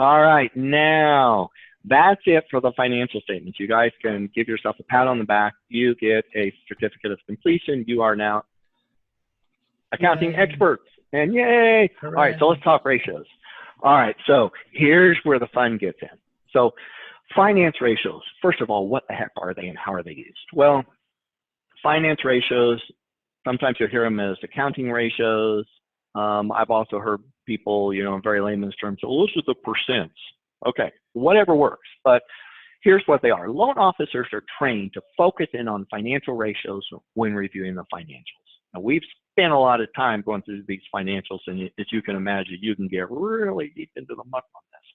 All right, now that's it for the financial statements. You guys can give yourself a pat on the back. You get a certificate of completion. You are now accounting experts, and yay! Hooray. All right, so let's talk ratios. All right, so here's where the fun gets in. So finance ratios, first of all, what the heck are they and how are they used? Well, finance ratios, sometimes you'll hear them as accounting ratios. I've also heard people, in very layman's terms, well, this is the percents. Okay, whatever works. But here's what they are. Loan officers are trained to focus in on financial ratios when reviewing the financials. Now, we've spent a lot of time going through these financials, and as you can imagine, you can get really deep into the muck on this.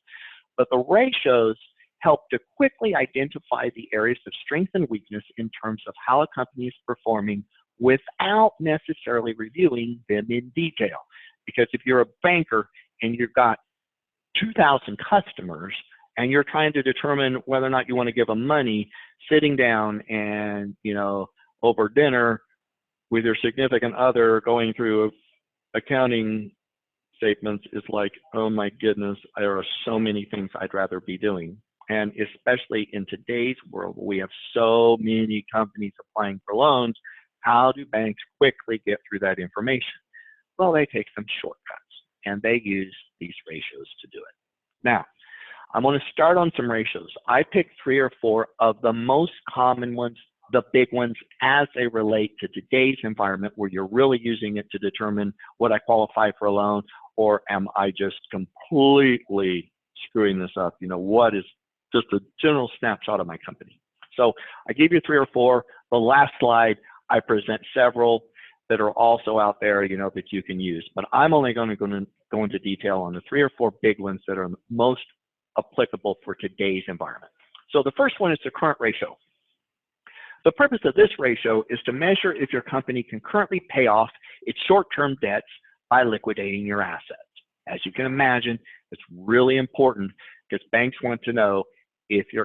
But the ratios help to quickly identify the areas of strength and weakness in terms of how a company is performing without necessarily reviewing them in detail. Because if you're a banker and you've got 2,000 customers and you're trying to determine whether or not you want to give them money, sitting down and, over dinner with your significant other going through accounting statements is like, oh my goodness, there are so many things I'd rather be doing. And especially in today's world, we have so many companies applying for loans. How do banks quickly get through that information? Well, they take some shortcuts, and they use these ratios to do it. Now, I'm going to start on some ratios. I picked 3 or 4 of the most common ones, the big ones, as they relate to today's environment where you're really using it to determine would I qualify for a loan, or am I just completely screwing this up? What is just a general snapshot of my company. So I gave you 3 or 4. The last slide, I present several that are also out there, that you can use. But I'm only going to go into detail on the 3 or 4 big ones that are most applicable for today's environment. So the first one is the current ratio. The purpose of this ratio is to measure if your company can currently pay off its short-term debts by liquidating your assets. As you can imagine, it's really important because banks want to know if you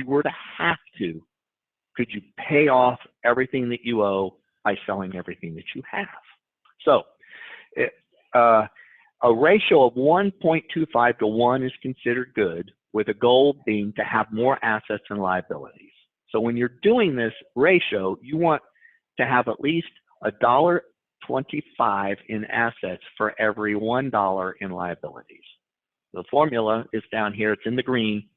were to have to, could you pay off everything that you owe by selling everything that you have? So a ratio of 1.25 to 1 is considered good, with a goal being to have more assets and liabilities. So when you're doing this ratio, you want to have at least $1.25 in assets for every $1 in liabilities. The formula is down here. It's in the green.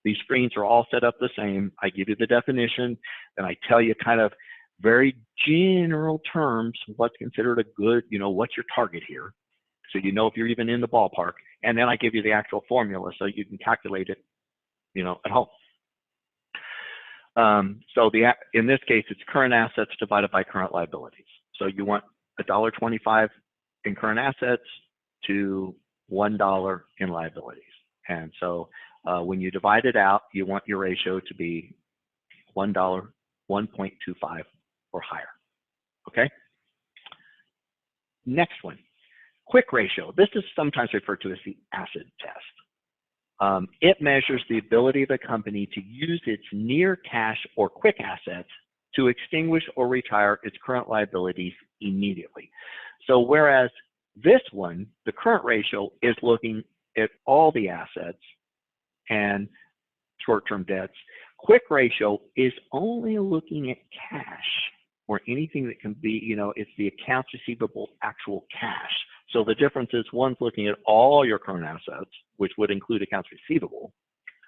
These screens are all set up the same. I give you the definition, and I tell you kind of very general terms what's considered a good, what's your target here, so if you're even in the ballpark. And then I give you the actual formula so you can calculate it, at home. In this case, it's current assets divided by current liabilities. So you want $1.25 in current assets to $1 in liabilities. And so when you divide it out, you want your ratio to be $1, 1.25 or higher. Okay? Next one, quick ratio. This is sometimes referred to as the acid test. It measures the ability of a company to use its near cash or quick assets to extinguish or retire its current liabilities immediately. So whereas this one, the current ratio, is looking at all the assets and short-term debts, quick ratio is only looking at cash or anything that can be, it's the accounts receivable actual cash. So the difference is one's looking at all your current assets, which would include accounts receivable,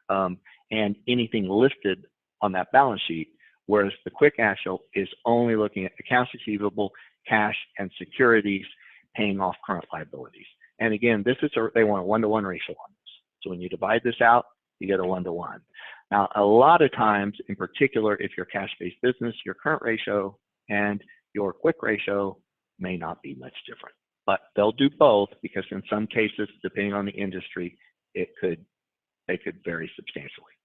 and anything listed on that balance sheet, whereas the quick ratio is only looking at accounts receivable, cash, and securities paying off current liabilities. And again, they want a 1-to-1 ratio on this. So when you divide this out, you get a 1-to-1. Now, a lot of times, in particular, if you're a cash-based business, your current ratio and your quick ratio may not be much different. But they'll do both because in some cases, depending on the industry, they could vary substantially.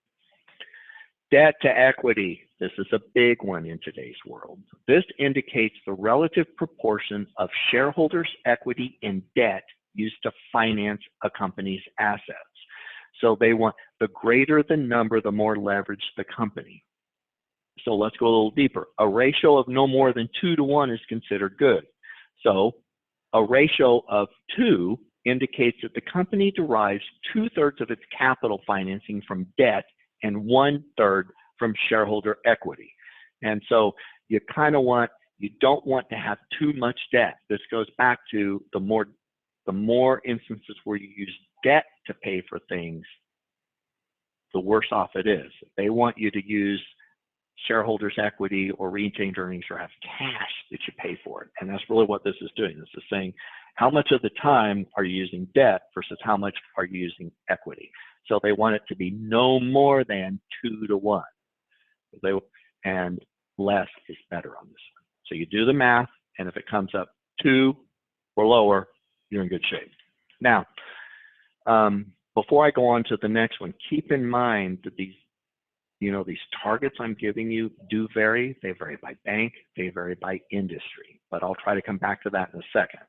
Debt to equity. This is a big one in today's world. This indicates the relative proportion of shareholders' equity and debt used to finance a company's assets. So they want the greater the number, the more leverage the company. So let's go a little deeper. A ratio of no more than 2-to-1 is considered good. So a ratio of 2 indicates that the company derives 2/3 of its capital financing from debt and 1/3 from shareholder equity. And so you don't want to have too much debt. This goes back to the more instances where you use debt to pay for things, the worse off it is. They want you to use shareholders' equity or retained earnings or have cash that you pay for it. And that's really what this is doing. This is saying, how much of the time are you using debt versus how much are you using equity? So they want it to be no more than 2-to-1. And less is better on this one. So you do the math, and if it comes up 2 or lower, you're in good shape. Now, before I go on to the next one, keep in mind that these targets I'm giving you do vary. They vary by bank, they vary by industry, but I'll try to come back to that in a second.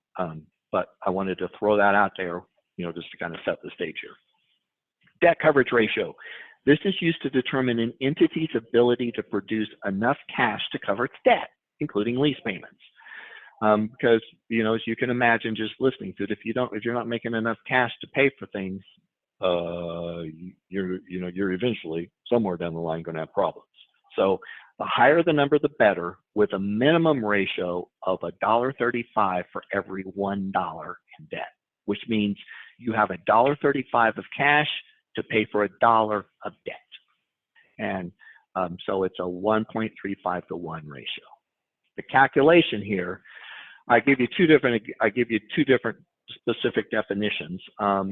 But I wanted to throw that out there, just to kind of set the stage here. Debt coverage ratio. This is used to determine an entity's ability to produce enough cash to cover its debt, including lease payments. Because, as you can imagine, just listening to it, if you're not making enough cash to pay for things, you're eventually somewhere down the line going to have problems. So the higher the number, the better, with a minimum ratio of $1.35 for every $1 in debt, which means you have $1.35 of cash to pay for $1 of debt. And so it's a 1.35-to-1 ratio. The calculation here, I give you two different specific definitions.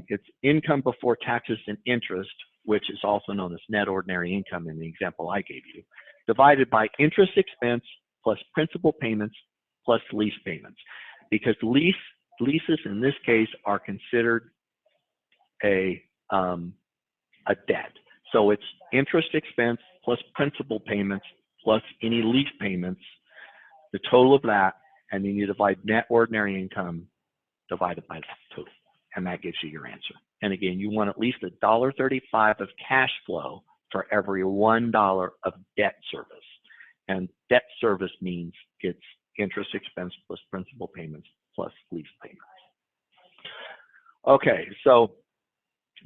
It's income before taxes and interest, which is also known as net ordinary income in the example I gave you, divided by interest expense plus principal payments plus lease payments. Because leases in this case are considered a debt. So it's interest expense plus principal payments plus any lease payments, the total of that, and then you divide net ordinary income divided by that total, and that gives you your answer. And again, you want at least $1.35 of cash flow for every $1 of debt service. And debt service means it's interest expense plus principal payments plus lease payments. Okay, so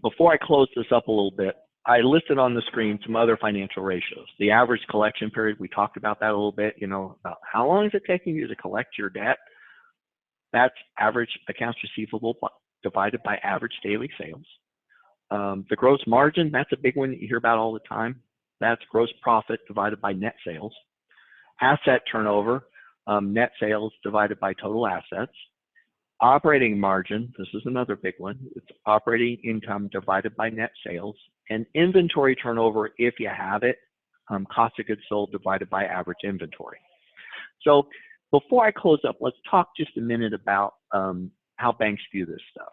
before I close this up a little bit, I listed on the screen some other financial ratios. The average collection period, we talked about that a little bit, about how long is it taking you to collect your debt? That's average accounts receivable divided by average daily sales. The gross margin, that's a big one that you hear about all the time. That's gross profit divided by net sales. Asset turnover, net sales divided by total assets. Operating margin, this is another big one. It's operating income divided by net sales. And inventory turnover, if you have it, cost of goods sold divided by average inventory. So before I close up, let's talk just a minute about how banks view this stuff.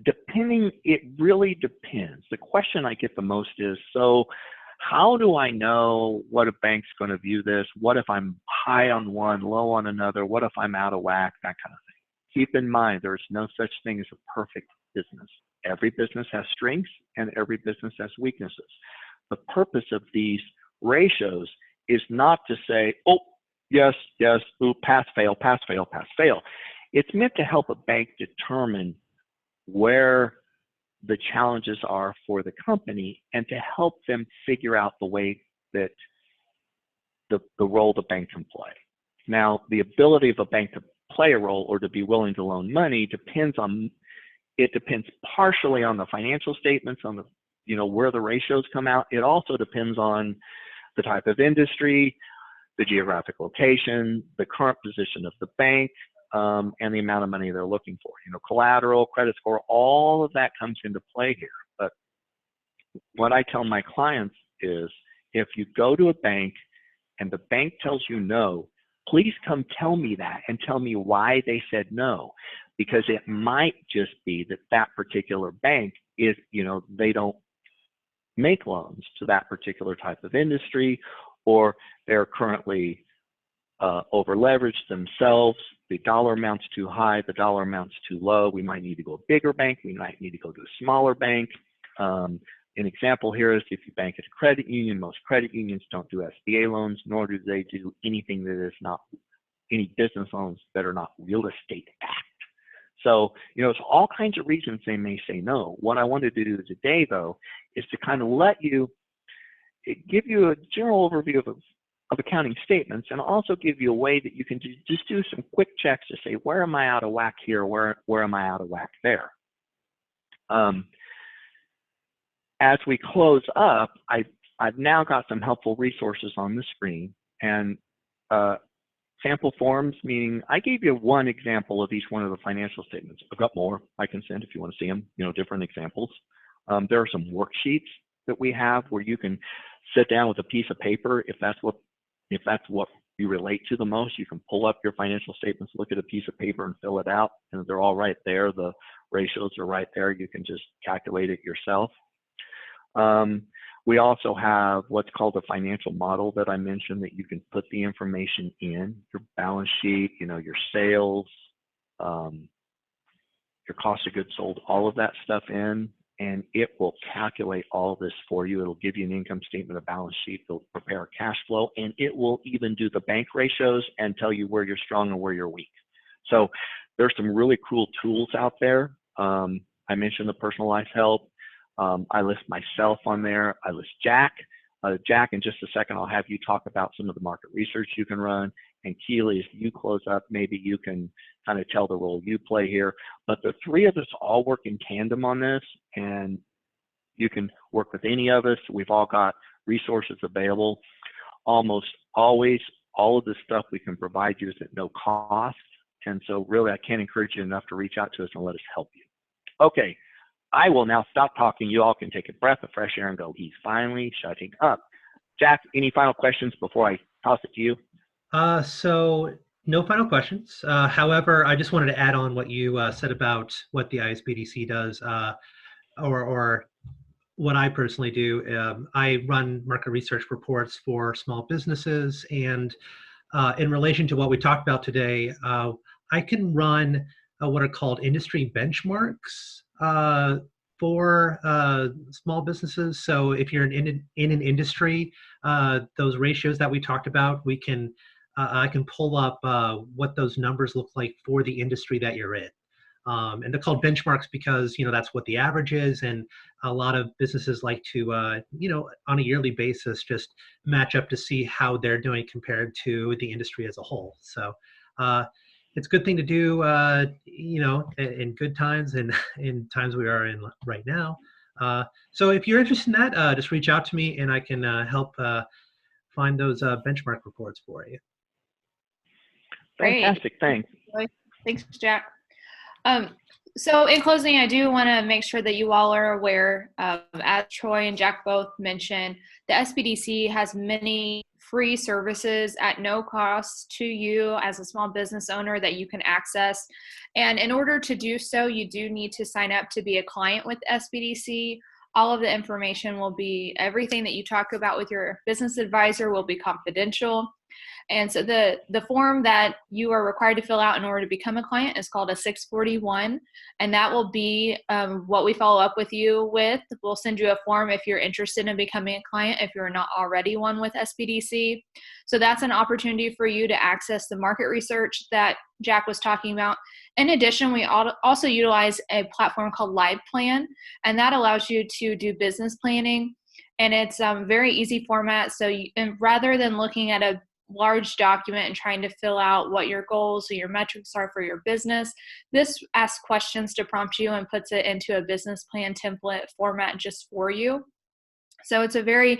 It really depends. The question I get the most is, so how do I know what a bank's going to view this? What if I'm high on one, low on another? What if I'm out of whack? That kind of thing. Keep in mind, there's no such thing as a perfect business. Every business has strengths and every business has weaknesses. The purpose of these ratios is not to say, oh, yes, yes, ooh, pass, fail, pass, fail, pass, fail. It's meant to help a bank determine where the challenges are for the company and to help them figure out the way that the role the bank can play. Now, the ability of a bank to play a role or to be willing to loan money depends partially on the financial statements, on the, where the ratios come out. It also depends on the type of industry, the geographic location, the current position of the bank, and the amount of money they're looking for. Collateral, credit score, all of that comes into play here. But what I tell my clients is, if you go to a bank and the bank tells you no, please come tell me that and tell me why they said no. Because it might just be that that particular bank is, they don't make loans to that particular type of industry, or they're currently over leveraged themselves. The dollar amount's too high, the dollar amount's too low. We might need to go a bigger bank. We might need to go to a smaller bank. An example here is if you bank at a credit union, most credit unions don't do SBA loans, nor do they do anything that is not any business loans that are not real estate backed. So, there's all kinds of reasons they may say no. What I wanted to do today, though, is to kind of give you a general overview of accounting statements, and also give you a way that you can just do some quick checks to say, where am I out of whack here? Where am I out of whack there? As we close up, I've now got some helpful resources on the screen, and sample forms, meaning I gave you one example of each one of the financial statements. I've got more I can send if you want to see them, different examples. There are some worksheets that we have where you can sit down with a piece of paper. If that's what you relate to the most, you can pull up your financial statements, look at a piece of paper and fill it out, and they're all right there. The ratios are right there. You can just calculate it yourself. We also have what's called a financial model that I mentioned, that you can put the information in, your balance sheet, your sales, your cost of goods sold, all of that stuff in, and it will calculate all of this for you. It'll give you an income statement, a balance sheet, it'll prepare a cash flow, and it will even do the bank ratios and tell you where you're strong and where you're weak. So there's some really cool tools out there. I mentioned the personalized help. I list myself on there. I list Jack. Jack, in just a second, I'll have you talk about some of the market research you can run. And Keely, as you close up, maybe you can kind of tell the role you play here. But the three of us all work in tandem on this, and you can work with any of us. We've all got resources available. Almost always, all of the stuff we can provide you is at no cost. And so really, I can't encourage you enough to reach out to us and let us help you. Okay. I will now stop talking. You all can take a breath of fresh air and go, he's finally shutting up. Jack, any final questions before I toss it to you? So no final questions. However, I just wanted to add on what you said about what the ISBDC does, or what I personally do. I run market research reports for small businesses, and in relation to what we talked about today, I can run what are called industry benchmarks for small businesses. So if you're in an industry, those ratios that we talked about, I can pull up what those numbers look like for the industry that you're in. And they're called benchmarks because that's what the average is, and a lot of businesses like to on a yearly basis just match up to see how they're doing compared to the industry as a whole. So it's a good thing to do, in good times and in times we are in right now. So if you're interested in that, just reach out to me and I can help find those benchmark reports for you. Fantastic, thanks. Thanks, Jack. So in closing, I do want to make sure that you all are aware, as Troy and Jack both mentioned, the SBDC has many free services at no cost to you as a small business owner that you can access. And in order to do so, you do need to sign up to be a client with SBDC. All of the information everything that you talk about with your business advisor will be confidential. And so the form that you are required to fill out in order to become a client is called a 641. And that will be what we follow up with you with. We'll send you a form if you're interested in becoming a client, if you're not already one with SBDC. So that's an opportunity for you to access the market research that Jack was talking about. In addition, we also utilize a platform called LivePlan, and that allows you to do business planning. And it's a very easy format. So rather than looking at a large document and trying to fill out what your goals or your metrics are for your business, this asks questions to prompt you and puts it into a business plan template format just for you. So it's a very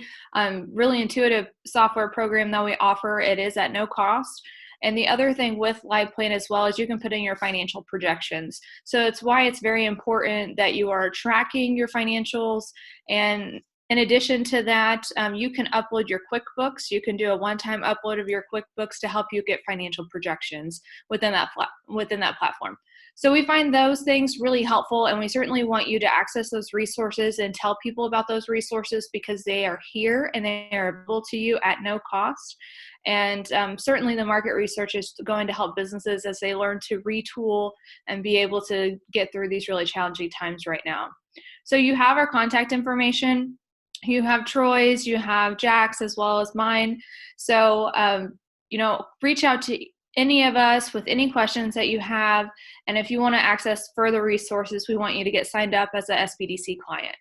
really intuitive software program that we offer. It is at no cost. And the other thing with LivePlan as well is you can put in your financial projections. So it's why it's very important that you are tracking your financials. And in addition to that, you can upload your QuickBooks. You can do a one-time upload of your QuickBooks to help you get financial projections within that platform. So we find those things really helpful, and we certainly want you to access those resources and tell people about those resources because they are here and they are available to you at no cost. And certainly the market research is going to help businesses as they learn to retool and be able to get through these really challenging times right now. So you have our contact information. You have Troy's, you have Jack's, as well as mine. So, reach out to any of us with any questions that you have. And if you want to access further resources, we want you to get signed up as a SBDC client.